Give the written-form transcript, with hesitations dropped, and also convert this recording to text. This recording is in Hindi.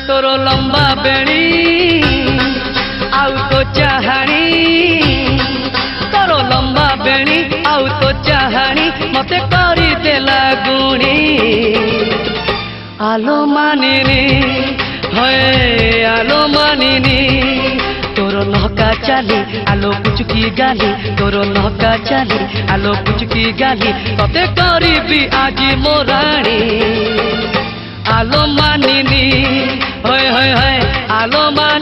तोर लंबा बेणी आउ तो चाहाणी तोर लंबा बेणी आउ तो चाहाणी मते करी देला गुणी आलो मानिनी है आलो मानिनी तोर नहका चाली आलो पुचुकी गाली तोर नहका चाली आलो पुचुकी गाली तते करीबी आजी मोराणी आलो मानिनी है आलो मा